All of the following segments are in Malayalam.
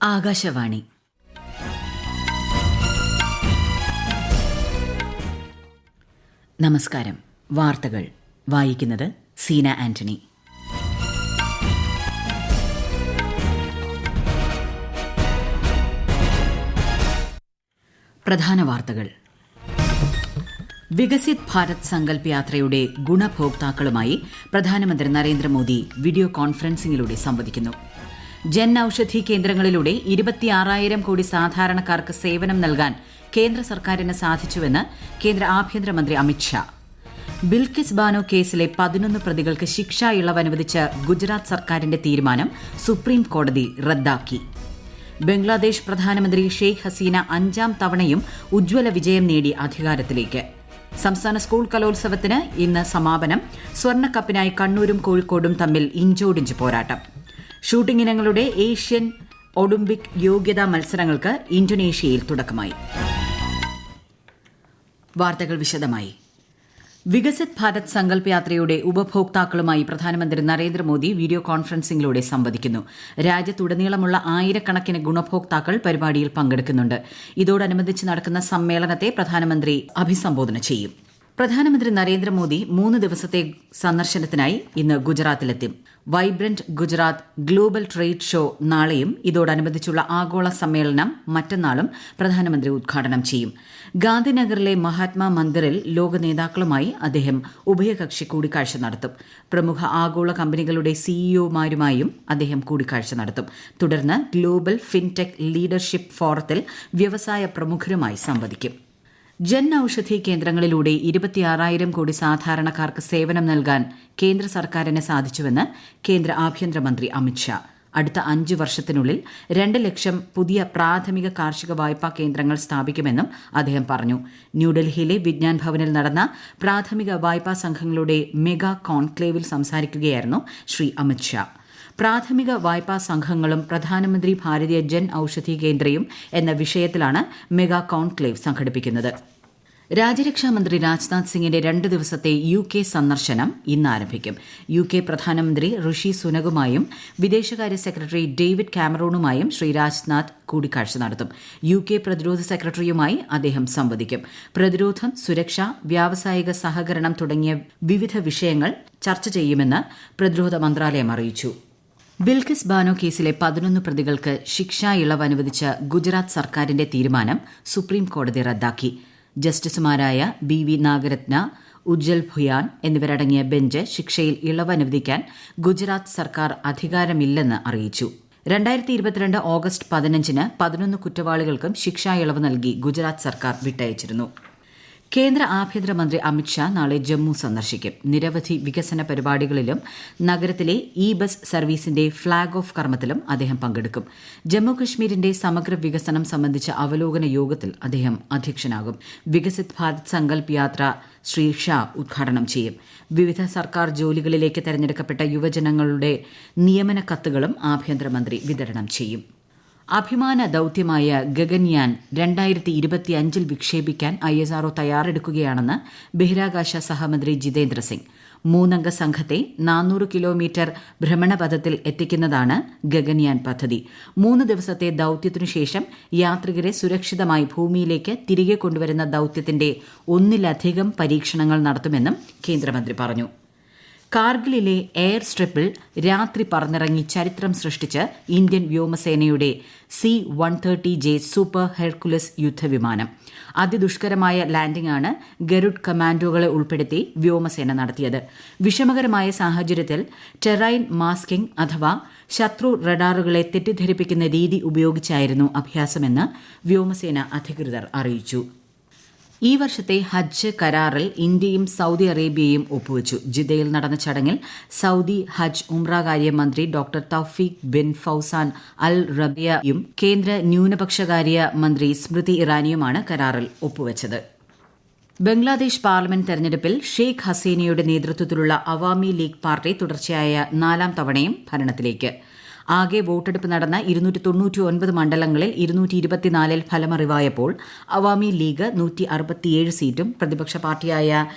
ആകാശവാണി. നമസ്കാരം. വാർത്തകൾ വായിക്കുന്നത് സീന ആന്റണി. പ്രധാന വാർത്തകൾ. വികസിത് ഭാരത് സങ്കൽപ് യാത്രയുടെ ഗുണഭോക്താക്കളുമായി പ്രധാനമന്ത്രി നരേന്ദ്രമോദി വീഡിയോ കോൺഫറൻസിംഗിലൂടെ സംവദിക്കുന്നു. ജൻ ഔഷധി കേന്ദ്രങ്ങളിലൂടെ 26,000 കോടി സാധാരണക്കാർക്ക് സേവനം നൽകാൻ കേന്ദ്ര സർക്കാരിന് സാധിച്ചുവെന്ന് കേന്ദ്ര ആഭ്യന്തരമന്ത്രി അമിത്ഷാ. ബിൽക്കിസ് ബാനോ കേസിലെ 11 പ്രതികൾക്ക് ശിക്ഷാ ഇളവ് അനുവദിച്ച ഗുജറാത്ത് സർക്കാരിന്റെ തീരുമാനം സുപ്രീം കോടതി റദ്ദാക്കി. ബംഗ്ലാദേശ് പ്രധാനമന്ത്രി ഷെയ്ഖ് ഹസീന 5ാം തവണയും ഉജ്ജ്വല വിജയം നേടി അധികാരത്തിലേക്ക്. സംസ്ഥാന സ്കൂൾ കലോത്സവത്തിന് ഇന്ന് സമാപനം. സ്വർണ്ണക്കപ്പിനായി കണ്ണൂരും കോഴിക്കോടും തമ്മിൽ ഇഞ്ചോടിഞ്ച് പോരാട്ടം. ഷൂട്ടിംഗ് ഇനങ്ങളുടെ ഏഷ്യൻ ഒളിമ്പിക് യോഗ്യതാ മത്സരങ്ങൾക്ക് ഇന്തോനേഷ്യയിൽ തുടക്കമായി. വാർത്തകൾ വിശദമായി. വികസിത് ഭാരത് സങ്കൽപ് യാത്രയുടെ ഉപഭോക്താക്കളുമായി പ്രധാനമന്ത്രി നരേന്ദ്രമോദി വീഡിയോ കോൺഫറൻസിംഗിലൂടെ സംവദിക്കുന്നു. രാജ്യത്തുടനീളമുള്ള ആയിരക്കണക്കിന് ഗുണഭോക്താക്കൾ പരിപാടിയിൽ പങ്കെടുക്കുന്നുണ്ട്. ഇതോടനുബന്ധിച്ച് നടക്കുന്ന സമ്മേളനത്തെ പ്രധാനമന്ത്രി അഭിസംബോധന ചെയ്യും. പ്രധാനമന്ത്രി നരേന്ദ്രമോദി 3 ദിവസത്തെ സന്ദർശനത്തിനായി ഇന്ന് ഗുജറാത്തിലെത്തും. Vibrant Gujarat global trade show നാളെയും ഇതോടനുബന്ധിച്ചുള്ള ആഗോള സമ്മേളനം മറ്റന്നാളും പ്രധാനമന്ത്രി ഉദ്ഘാടനം ചെയ്യും. ഗാന്ധിനഗറിലെ മഹാത്മാ മന്ദിറിൽ ലോക നേതാക്കളുമായി അദ്ദേഹം ഉഭയകക്ഷി കൂടിക്കാഴ്ച നടത്തും. പ്രമുഖ ആഗോള കമ്പനികളുടെ സിഇഒമാരുമായും അദ്ദേഹം കൂടിക്കാഴ്ച നടത്തും. തുടർന്ന് ഗ്ലോബൽ ഫിൻടെക് ലീഡർഷിപ്പ് ഫോറത്തിൽ വ്യവസായ പ്രമുഖരുമായി സംവദിക്കും. ജൻ ഔഷധി കേന്ദ്രങ്ങളിലൂടെ 26,000 കോടി സാധാരണക്കാർക്ക് സേവനം നൽകാൻ കേന്ദ്ര സർക്കാരിന് സാധിച്ചുവെന്ന് കേന്ദ്ര ആഭ്യന്തരമന്ത്രി അമിത്ഷാ. അടുത്ത 5 വർഷത്തിനുള്ളിൽ 2 ലക്ഷം പുതിയ പ്രാഥമിക കാർഷിക വായ്പാ കേന്ദ്രങ്ങൾ സ്ഥാപിക്കുമെന്നും അദ്ദേഹം പറഞ്ഞു. ന്യൂഡൽഹിയിലെ വിജ്ഞാൻ ഭവനിൽ നടന്ന പ്രാഥമിക വായ്പാ സംഘങ്ങളുടെ മെഗാ കോൺക്ലേവിൽ സംസാരിക്കുകയായിരുന്നു ശ്രീ അമിത്ഷാ. പ്രാഥമിക വായ്പാ സംഘങ്ങളും പ്രധാനമന്ത്രി ഭാരതീയ ജൻ ഔഷധി കേന്ദ്രയും എന്ന വിഷയത്തിലാണ് മെഗാ കോൺക്ലേവ് സംഘടിപ്പിക്കുന്നത്. രാജ്യരക്ഷാമന്ത്രി രാജ്നാഥ് സിംഗിന്റെ 2 ദിവസത്തെ UK സന്ദർശനം ഇന്ന് ആരംഭിക്കും. UK പ്രധാനമന്ത്രി ഋഷി സുനകുമായും വിദേശകാര്യ സെക്രട്ടറി ഡേവിഡ് കാമറൂണുമായും ശ്രീ രാജ്നാഥ് കൂടിക്കാഴ്ച നടത്തും. UK പ്രതിരോധ സെക്രട്ടറിയുമായി അദ്ദേഹം സംവദിക്കും. പ്രതിരോധം, സുരക്ഷ, വ്യാവസായിക സഹകരണം തുടങ്ങിയ വിവിധ വിഷയങ്ങൾ ചർച്ച ചെയ്യുമെന്ന് പ്രതിരോധ മന്ത്രാലയം അറിയിച്ചു. ബിൽക്കിസ് ബാനോ കേസിലെ 11 പ്രതികൾക്ക് ശിക്ഷാ ഇളവ് അനുവദിച്ച ഗുജറാത്ത് സർക്കാരിന്റെ തീരുമാനം സുപ്രീം കോടതി റദ്ദാക്കി. ജസ്റ്റിസുമാരായ BV നാഗരത്ന, ഉജ്ജൽ ഭുയാൻ എന്നിവരടങ്ങിയ ബെഞ്ച് ശിക്ഷയിൽ ഇളവ് അനുവദിക്കാൻ ഗുജറാത്ത് സർക്കാർ അധികാരമില്ലെന്ന് അറിയിച്ചു. 2022 ഓഗസ്റ്റ് 15-ന് 11 കുറ്റവാളികൾക്കും ശിക്ഷാ ഇളവ് നൽകി ഗുജറാത്ത് സർക്കാർ വിട്ടയച്ചിരുന്നു. കേന്ദ്ര ആഭ്യന്തരമന്ത്രി അമിത്ഷാ നാളെ ജമ്മു സന്ദർശിക്കും. നിരവധി വികസന പരിപാടികളിലും നഗരത്തിലെ ബസ് സർവീസിന്റെ ഫ്ളാഗ് ഓഫ് കർമ്മത്തിലും അദ്ദേഹം പങ്കെടുക്കും. ജമ്മു കശ്മീരിന്റെ സമഗ്ര വികസനം സംബന്ധിച്ച അവലോകന യോഗത്തിൽ അദ്ദേഹം അധ്യക്ഷനാകും. വികസിത് ഭാരത് സങ്കൽപ് യാത്ര ശ്രീ ഷാ ഉദ്ഘാടനം ചെയ്യും. വിവിധ സർക്കാർ ജോലികളിലേക്ക് തെരഞ്ഞെടുക്കപ്പെട്ട യുവജനങ്ങളുടെ നിയമന കത്തുകളും ആഭ്യന്തരമന്ത്രി വിതരണം ചെയ്യും. അഭിമാന ദൌത്യമായ ഗഗൻയാൻ 2025 വിക്ഷേപിക്കാൻ ISRO തയ്യാറെടുക്കുകയാണെന്ന് ബഹിരാകാശ സഹമന്ത്രി ജിതേന്ദ്ര സിംഗ്. 3-അംഗ സംഘത്തെ 400 കിലോമീറ്റർ ഭ്രമണപഥത്തിൽ എത്തിക്കുന്നതാണ് ഗഗൻയാൻ പദ്ധതി. 3 ദിവസത്തെ ദൌത്യത്തിനുശേഷം യാത്രികരെ സുരക്ഷിതമായി ഭൂമിയിലേക്ക് തിരികെ കൊണ്ടുവരുന്ന ദൌത്യത്തിന്റെ 1-ലധികം പരീക്ഷണങ്ങൾ നടത്തുമെന്നും കേന്ദ്രമന്ത്രി പറഞ്ഞു. കാർഗിലിലെ എയർ സ്ട്രിപ്പിൽ രാത്രി പറന്നിറങ്ങി ചരിത്രം സൃഷ്ടിച്ച് ഇന്ത്യൻ വ്യോമസേനയുടെ C-130J സൂപ്പർ ഹെർക്കുലസ് യുദ്ധവിമാനം. അതിദുഷ്കരമായ ലാൻഡിംഗാണ് ഗരുഡ് കമാൻഡോകളെ ഉൾപ്പെടുത്തി വ്യോമസേന നടത്തിയത്. വിഷമകരമായ സാഹചര്യത്തിൽ ടെറൈൻ മാസ്കിംഗ് അഥവാ ശത്രു റഡാറുകളെ തെറ്റിദ്ധരിപ്പിക്കുന്ന രീതി ഉപയോഗിച്ചായിരുന്നു അഭ്യാസമെന്ന് വ്യോമസേന അധികൃതർ അറിയിച്ചു. ഈ വർഷത്തെ ഹജ്ജ് കരാറിൽ ഇന്ത്യയും സൌദി അറേബ്യയും ഒപ്പുവച്ചു. ജിദ്ദയിൽ നടന്ന ചടങ്ങിൽ സൌദി ഹജ്ജ് ഉംറ കാര്യമന്ത്രി ഡോക്ടർ തൌഫീഖ് ബിൻ ഫൌസാൻ അൽ റബിയയും കേന്ദ്ര ന്യൂനപക്ഷകാര്യ മന്ത്രി സ്മൃതി ഇറാനിയുമാണ് കരാറിൽ ഒപ്പുവച്ചത്. ബംഗ്ലാദേശ് പാർലമെന്റ് തെരഞ്ഞെടുപ്പിൽ ഷെയ്ഖ് ഹസീനയുടെ നേതൃത്വത്തിലുള്ള അവാമി ലീഗ് പാർട്ടി തുടർച്ചയായ 4ാം തവണയും ഭരണത്തിലേക്ക്. ആകെ വോട്ടെടുപ്പ് നടന്ന 299 മണ്ഡലങ്ങളിൽ 224-ൽ ഫലമറിവായപ്പോൾ അവാമി ലീഗ് 167 സീറ്റും പ്രതിപക്ഷ പാർട്ടിയായ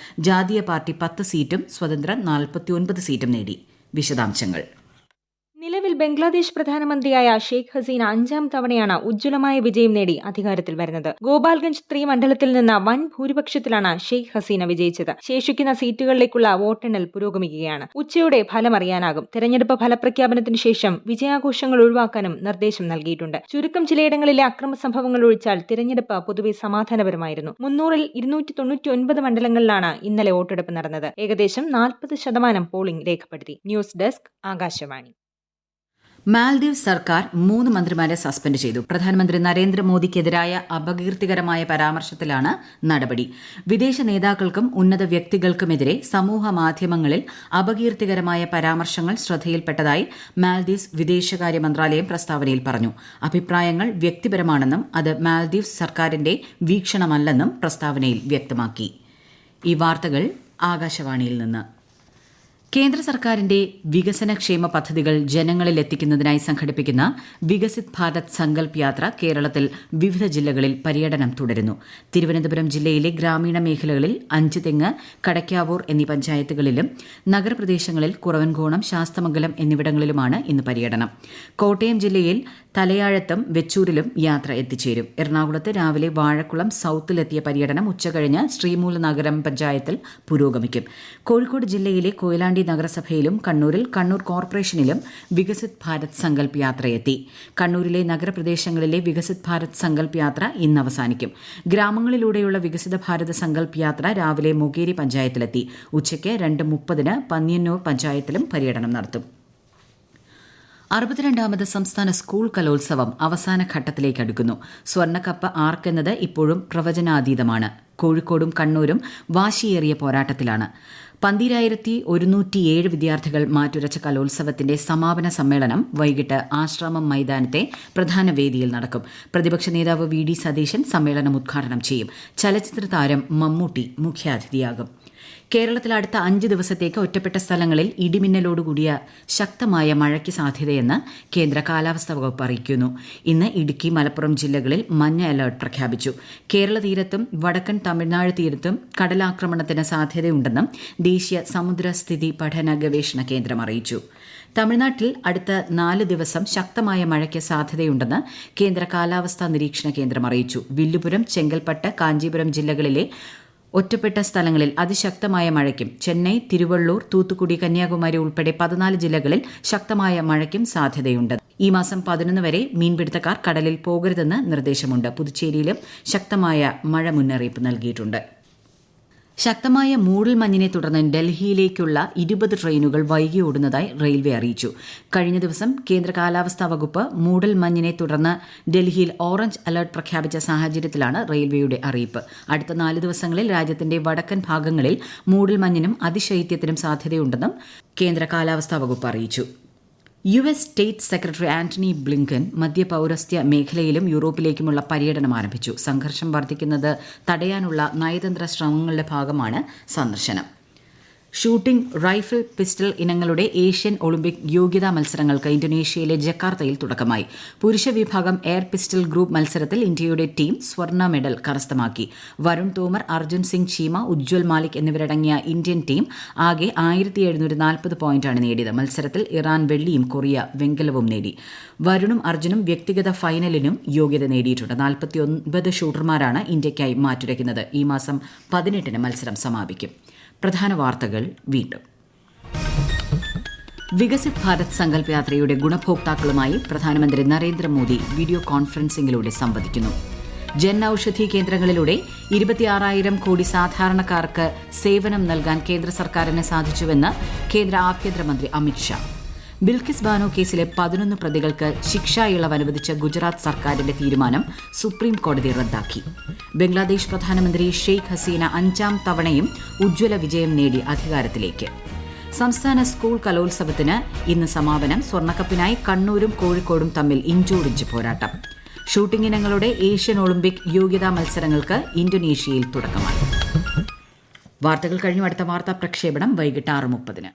ജാതീയ പാർട്ടി 10 സീറ്റും സ്വതന്ത്രൻ 49 സീറ്റും നേടി. വിശദാംശങ്ങൾ. നിലവിൽ ബംഗ്ലാദേശ് പ്രധാനമന്ത്രിയായ ഷെയ്ഖ് ഹസീന 5ാം തവണയാണ് ഉജ്ജ്വലമായ വിജയം നേടി അധികാരത്തിൽ വരുന്നത്. ഗോപാൽഗഞ്ച് 3 മണ്ഡലത്തിൽ നിന്ന് വൻ ഭൂരിപക്ഷത്തിലാണ് ഷെയ്ഖ് ഹസീന വിജയിച്ചത്. ശേഷിക്കുന്ന സീറ്റുകളിലേക്കുള്ള വോട്ടെണ്ണൽ പുരോഗമിക്കുകയാണ്. ഉച്ചയോടെ ഫലമറിയാനാകും. തെരഞ്ഞെടുപ്പ് ഫലപ്രഖ്യാപനത്തിന് ശേഷം വിജയാഘോഷങ്ങൾ ഒഴിവാക്കാനും നിർദ്ദേശം നൽകിയിട്ടുണ്ട്. ചുരുക്കം ചിലയിടങ്ങളിലെ അക്രമ സംഭവങ്ങൾ ഒഴിച്ചാൽ തിരഞ്ഞെടുപ്പ് പൊതുവെ സമാധാനപരമായിരുന്നു. 300-ൽ 299 മണ്ഡലങ്ങളിലാണ് ഇന്നലെ വോട്ടെടുപ്പ് നടന്നത്. ഏകദേശം 40% പോളിംഗ് രേഖപ്പെടുത്തി. News desk, Akashvani. മാൽദീവ് സർക്കാർ 3 മന്ത്രിമാരെ സസ്പെൻഡ് ചെയ്തു. പ്രധാനമന്ത്രി നരേന്ദ്രമോദിക്കെതിരായ അപകീർത്തികരമായ പരാമർശത്തിലാണ് നടപടി. വിദേശ നേതാക്കൾക്കും ഉന്നത വ്യക്തികൾക്കുമെതിരെ സമൂഹ മാധ്യമങ്ങളിൽ അപകീർത്തികരമായ പരാമർശങ്ങൾ ശ്രദ്ധയിൽപ്പെട്ടതായി മാൽദീവ്സ് വിദേശകാര്യ മന്ത്രാലയം പ്രസ്താവനയിൽ പറഞ്ഞു. അഭിപ്രായങ്ങൾ വ്യക്തിപരമാണെന്നും അത് മാൽദീവ്സ് സർക്കാരിന്റെ വീക്ഷണമല്ലെന്നും പ്രസ്താവനയിൽ വ്യക്തമാക്കി. ഈ വാർത്തകൾ ആകാശവാണിയിൽ നിന്ന്. കേന്ദ്ര സർക്കാരിന്റെ വികസനക്ഷേമ പദ്ധതികൾ ജനങ്ങളിൽ എത്തിക്കുന്നതിനായി സംഘടിപ്പിക്കുന്ന വികസിത് ഭാരത് സങ്കൽപ് യാത്ര കേരളത്തിൽ വിവിധ ജില്ലകളിൽ പര്യടനം തുടരുന്നു. തിരുവനന്തപുരം ജില്ലയിലെ ഗ്രാമീണ മേഖലകളിൽ അഞ്ചുതെങ്ങ്, കടയ്ക്കാവൂർ എന്നീ പഞ്ചായത്തുകളിലും നഗരപ്രദേശങ്ങളിൽ കുറവൻകോണം, ശാസ്തമംഗലം എന്നിവിടങ്ങളിലുമാണ് ഇന്ന് പര്യടനം. കോട്ടയം ജില്ലയിൽ തലയാഴത്തും വെച്ചൂരിലും യാത്ര എത്തിച്ചേരും. എറണാകുളത്ത് രാവിലെ വാഴക്കുളം സൌത്തിലെത്തിയ പര്യടനം ഉച്ചകഴിഞ്ഞ് ശ്രീമൂലനഗരം പഞ്ചായത്തിൽ പുരോഗമിക്കും. കോഴിക്കോട് ജില്ലയിലെ കൊയിലാണ്ടി നഗരസഭയിലും കണ്ണൂരിൽ കണ്ണൂർ കോർപ്പറേഷനിലും വികസിത് ഭാരത് സങ്കൽപ് യാത്രയെത്തി. കണ്ണൂരിലെ നഗരപ്രദേശങ്ങളിലെ വികസിത് ഭാരത് സങ്കൽപ് യാത്ര ഇന്ന് അവസാനിക്കും. ഗ്രാമങ്ങളിലൂടെയുള്ള വികസിത ഭാരത് സങ്കൽപ് യാത്ര രാവിലെ മൊകേരി പഞ്ചായത്തിലെത്തി. ഉച്ചയ്ക്ക് 2:30 പന്ന്യന്നൂർ പഞ്ചായത്തിലും പര്യടനം നടത്തും. 62ാമത് സംസ്ഥാന സ്കൂൾ കലോത്സവം അവസാന ഘട്ടത്തിലേക്ക് അടുക്കുന്നു. സ്വർണ്ണക്കപ്പ് ആർക്കെന്നത് ഇപ്പോഴും പ്രവചനാതീതമാണ്. കോഴിക്കോടും കണ്ണൂരും വാശിയേറിയ പോരാട്ടത്തിലാണ്. 12,107 വിദ്യാർത്ഥികൾ മാറ്റുരച്ച കലോത്സവത്തിന്റെ സമാപന സമ്മേളനം വൈകിട്ട് ആശ്രാമം മൈതാനത്തെ പ്രധാന വേദിയിൽ നടക്കും. പ്രതിപക്ഷ നേതാവ് വി ഡി സതീശൻ സമ്മേളനം ഉദ്ഘാടനം ചെയ്യും. ചലച്ചിത്ര താരം മമ്മൂട്ടി മുഖ്യാതിഥിയാകും. കേരളത്തിൽ അടുത്ത 5 ദിവസത്തേക്ക് ഒറ്റപ്പെട്ട സ്ഥലങ്ങളിൽ ഇടിമിന്നലോടുകൂടിയ ശക്തമായ മഴയ്ക്ക് സാധ്യതയെന്ന് കേന്ദ്ര കാലാവസ്ഥാ വകുപ്പ് അറിയിക്കുന്നു. ഇന്ന് ഇടുക്കി, മലപ്പുറം ജില്ലകളിൽ മഞ്ഞ അലർട്ട് പ്രഖ്യാപിച്ചു. കേരള തീരത്തും വടക്കൻ തമിഴ്നാട് തീരത്തും കടലാക്രമണത്തിന് സാധ്യതയുണ്ടെന്നും ദേശീയ സമുദ്രസ്ഥിതി പഠന ഗവേഷണ കേന്ദ്രം അറിയിച്ചു. തമിഴ്നാട്ടിൽ അടുത്ത 4 ദിവസം ശക്തമായ മഴയ്ക്ക് സാധ്യതയുണ്ടെന്ന് കേന്ദ്ര കാലാവസ്ഥാ നിരീക്ഷണ കേന്ദ്രം അറിയിച്ചു. വില്ലുപുരം, ചെങ്കൽപ്പട്ട്, കാഞ്ചീപുരം ജില്ലകളിലെ ഒറ്റപ്പെട്ട സ്ഥലങ്ങളിൽ അതിശക്തമായ മഴയ്ക്കും ചെന്നൈ, തിരുവള്ളൂർ, തൂത്തുക്കുടി, കന്യാകുമാരി ഉൾപ്പെടെ 14 ജില്ലകളിൽ ശക്തമായ മഴയ്ക്കും സാധ്യതയുണ്ട്. ഈ മാസം 11 വരെ മീൻപിടുത്തക്കാർ കടലിൽ പോകരുതെന്ന് നിർദ്ദേശമുണ്ട്. പുതുച്ചേരിയിലും ശക്തമായ മഴ മുന്നറിയിപ്പ് നൽകിയിട്ടുണ്ട്. ശക്തമായ മൂടൽമഞ്ഞിനെ തുടർന്ന് ഡൽഹിയിലേക്കുള്ള 20 ട്രെയിനുകൾ വൈകി ഓടുന്നതായി റെയിൽവേ അറിയിച്ചു. കഴിഞ്ഞ ദിവസം കേന്ദ്ര കാലാവസ്ഥാ വകുപ്പ് മൂടൽമഞ്ഞിനെ തുടർന്ന് ഡൽഹിയിൽ ഓറഞ്ച് അലർട്ട് പ്രഖ്യാപിച്ച സാഹചര്യത്തിലാണ് റെയിൽവേയുടെ അറിയിപ്പ്. അടുത്ത 4 ദിവസങ്ങളിൽ രാജ്യത്തിന്റെ വടക്കൻ ഭാഗങ്ങളിൽ മൂടൽമഞ്ഞിനും അതിശൈത്യത്തിനും സാധ്യതയുണ്ടെന്നും കേന്ദ്ര കാലാവസ്ഥാ വകുപ്പ് അറിയിച്ചു. US state secretary Antony Blinken മധ്യപൌരസ്ത്യ മേഖലയിലും യൂറോപ്പിലേക്കുമുള്ള പര്യടനം ആരംഭിച്ചു. സംഘർഷം വർദ്ധിക്കുന്നത് തടയാനുള്ള നയതന്ത്ര ശ്രമങ്ങളുടെ ഭാഗമാണ് സന്ദർശനം. ഷൂട്ടിംഗ്, റൈഫിൾ, പിസ്റ്റൾ ഇനങ്ങളുടെ ഏഷ്യൻ ഒളിമ്പിക് യോഗ്യതാ മത്സരങ്ങൾക്ക് ഇന്തോനേഷ്യയിലെ ജക്കാർത്തയിൽ തുടക്കമായി. പുരുഷ വിഭാഗം എയർ പിസ്റ്റൾ ഗ്രൂപ്പ് മത്സരത്തിൽ ഇന്ത്യയുടെ ടീം സ്വർണ്ണ മെഡൽ കരസ്ഥമാക്കി. വരുൺ തോമർ, അർജുൻ സിംഗ് ചീമ, ഉജ്ജ്വൽ മാലിക് എന്നിവരടങ്ങിയ ഇന്ത്യൻ ടീം ആകെ 1740 പോയിന്റാണ് നേടിയത്. മത്സരത്തിൽ ഇറാൻ വെള്ളിയും കൊറിയ വെങ്കലവും നേടി. വരുണും അർജുനും വ്യക്തിഗത ഫൈനലിനും യോഗ്യത നേടിയിട്ടുണ്ട്. 49 ഷൂട്ടർമാരാണ് ഇന്ത്യയ്ക്കായി മാറ്റുരയ്ക്കുന്നത്. ഈ മാസം 18 മത്സരം സമാപിക്കും. പ്രധാന വാർത്തകൾ വീണ്ടും. വികസിത് ഭാരത് സങ്കൽപ് യാത്രയുടെ ഗുണഭോക്താക്കളുമായി പ്രധാനമന്ത്രി നരേന്ദ്രമോദി വീഡിയോ കോൺഫറൻസിംഗിലൂടെ സംവദിക്കുന്നു. ജൻ ഔഷധി കേന്ദ്രങ്ങളിലൂടെ 26,000 കോടി സാധാരണക്കാർക്ക് സേവനം നൽകാൻ കേന്ദ്ര സർക്കാരിന് സാധിച്ചുവെന്ന് കേന്ദ്ര ആഭ്യന്തരമന്ത്രി അമിത്ഷാ. ബിൽക്കിസ് ബാനോ കേസിലെ 11 പ്രതികൾക്ക് ശിക്ഷാ ഇളവ് അനുവദിച്ച ഗുജറാത്ത് സർക്കാരിന്റെ തീരുമാനം സുപ്രീം കോടതി റദ്ദാക്കി. ബംഗ്ലാദേശ് പ്രധാനമന്ത്രി ഷെയ്ഖ് ഹസീന 5ാം തവണയും ഉജ്ജ്വല വിജയം നേടി അധികാരത്തിലേക്ക്. സംസ്ഥാന സ്കൂൾ കലോത്സവത്തിന് ഇന്ന് സമാപനം. സ്വർണ്ണക്കപ്പിനായി കണ്ണൂരും കോഴിക്കോടും തമ്മിൽ ഇഞ്ചോടിഞ്ച് പോരാട്ടം. ഷൂട്ടിംഗ് ഇനങ്ങളുടെ ഏഷ്യൻ ഒളിമ്പിക് യോഗ്യതാ മത്സരങ്ങൾക്ക് ഇന്തോനേഷ്യയിൽ തുടക്കമായി. വാർത്തകൾ കഴിഞ്ഞു. അടുത്ത വാർത്താ പ്രക്ഷേപണം വൈകിട്ട് 6:30.